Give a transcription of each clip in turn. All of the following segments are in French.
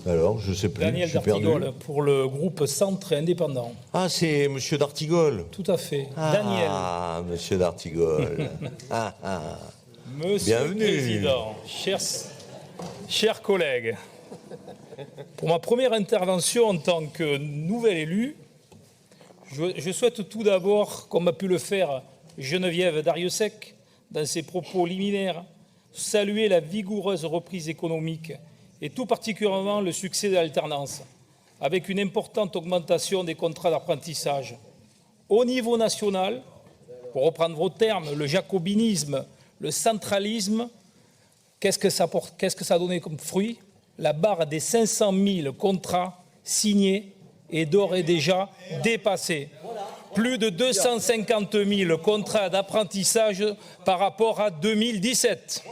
Alors, je ne sais plus. Daniel D'Artigol, pour le groupe Centre et Indépendant. Ah, c'est Monsieur D'Artigol. Tout à fait. Daniel. Ah, Monsieur D'Artigol. Monsieur Bienvenue. le Président, chers collègues, pour ma première intervention en tant que nouvel élu, je souhaite tout d'abord, comme a pu le faire Geneviève Darrieussecq dans ses propos liminaires, saluer la vigoureuse reprise économique et tout particulièrement le succès de l'alternance, avec une importante augmentation des contrats d'apprentissage. Au niveau national, pour reprendre vos termes, le jacobinisme, le centralisme, qu'est-ce que ça a donné comme fruit? La barre des 500 000 contrats signés est d'ores et déjà dépassée. Plus de 250 000 contrats d'apprentissage par rapport à 2017.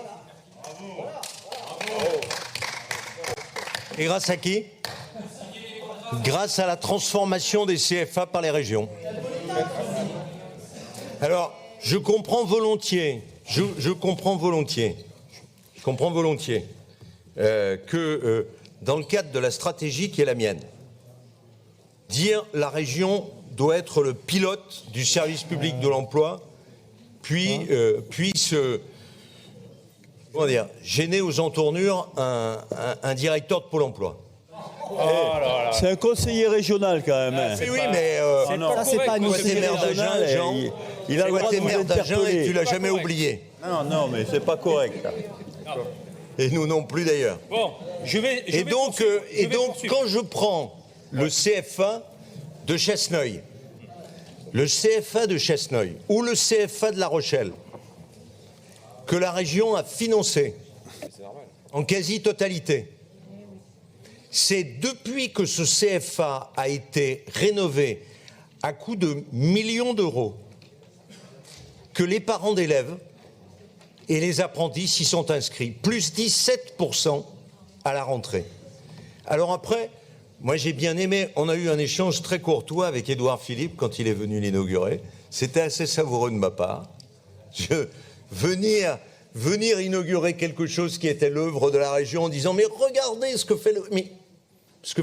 Et grâce à qui? Grâce à la transformation des CFA par les régions. Alors, je comprends volontiers que dans le cadre de la stratégie qui est la mienne, dire la région doit être le pilote du service public de l'emploi, puis comment dire, gêner aux entournures un directeur de Pôle emploi. C'est un conseiller régional quand même. Oui, mais c'est pas toi, t'es maire d'Agen, Jean. Il a le droit de vous maire d'Agen et tu l'as jamais correct. oublié. Non, mais c'est pas correct. Et nous non plus d'ailleurs. Bon, Et donc, quand je prends le CFA de Chasseneuil, le CFA de Chasseneuil ou le CFA de La Rochelle, que la région a financé en quasi-totalité, c'est depuis que ce CFA a été rénové à coût de millions d'euros que les parents d'élèves et les apprentis s'y sont inscrits, plus 17% à la rentrée. Alors après, moi j'ai bien aimé, on a eu un échange très courtois avec Édouard Philippe quand il est venu l'inaugurer. C'était assez savoureux de ma part. Venir inaugurer quelque chose qui était l'œuvre de la région en disant « Mais regardez ce que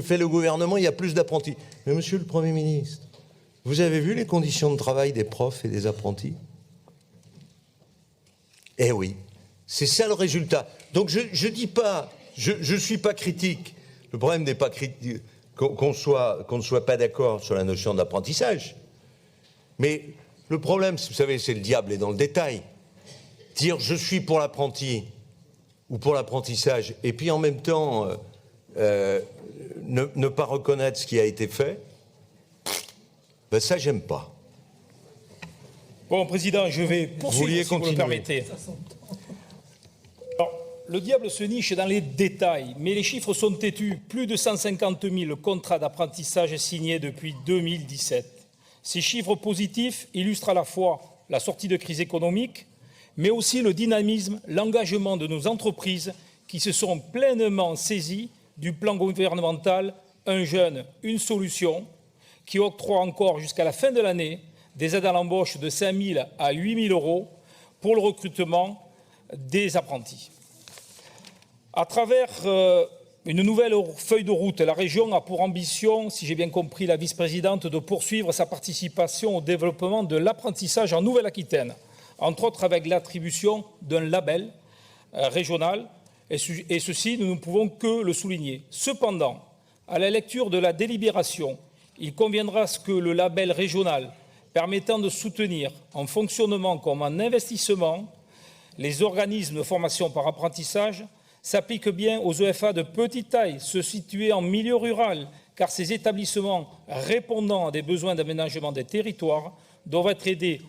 fait le gouvernement, il y a plus d'apprentis. » Mais monsieur le Premier ministre, vous avez vu les conditions de travail des profs et des apprentis? Eh oui, c'est ça le résultat. Donc je dis pas, je suis pas critique. Le problème n'est pas qu'on ne soit pas d'accord sur la notion d'apprentissage. Mais le problème, vous savez, c'est le diable est dans le détail. Dire je suis pour l'apprenti ou pour l'apprentissage et puis en même temps ne pas reconnaître ce qui a été fait, ben ça j'aime pas. Bon, Président, je vais poursuivre, si vous le permettez. Alors, le diable se niche dans les détails, mais les chiffres sont têtus. Plus de 150 000 contrats d'apprentissage signés depuis 2017. Ces chiffres positifs illustrent à la fois la sortie de crise économique, mais aussi le dynamisme, l'engagement de nos entreprises qui se sont pleinement saisies du plan gouvernemental « Un jeune, une solution » qui octroie encore jusqu'à la fin de l'année des aides à l'embauche de 5 000 à 8 000 euros pour le recrutement des apprentis. À travers une nouvelle feuille de route, la région a pour ambition, si j'ai bien compris la vice-présidente, de poursuivre sa participation au développement de l'apprentissage en Nouvelle-Aquitaine, entre autres avec l'attribution d'un label régional, et ceci, nous ne pouvons que le souligner. Cependant, à la lecture de la délibération, il conviendra que le label régional permettant de soutenir en fonctionnement comme en investissement les organismes de formation par apprentissage s'applique bien aux EFA de petite taille, se situer en milieu rural, car ces établissements répondant à des besoins d'aménagement des territoires doivent être aidés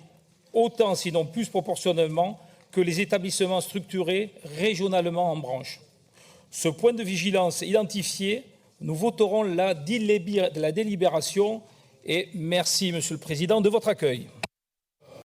autant, sinon plus proportionnellement, que les établissements structurés régionalement en branche. Ce point de vigilance identifié, nous voterons la délibération et merci, Monsieur le Président, de votre accueil.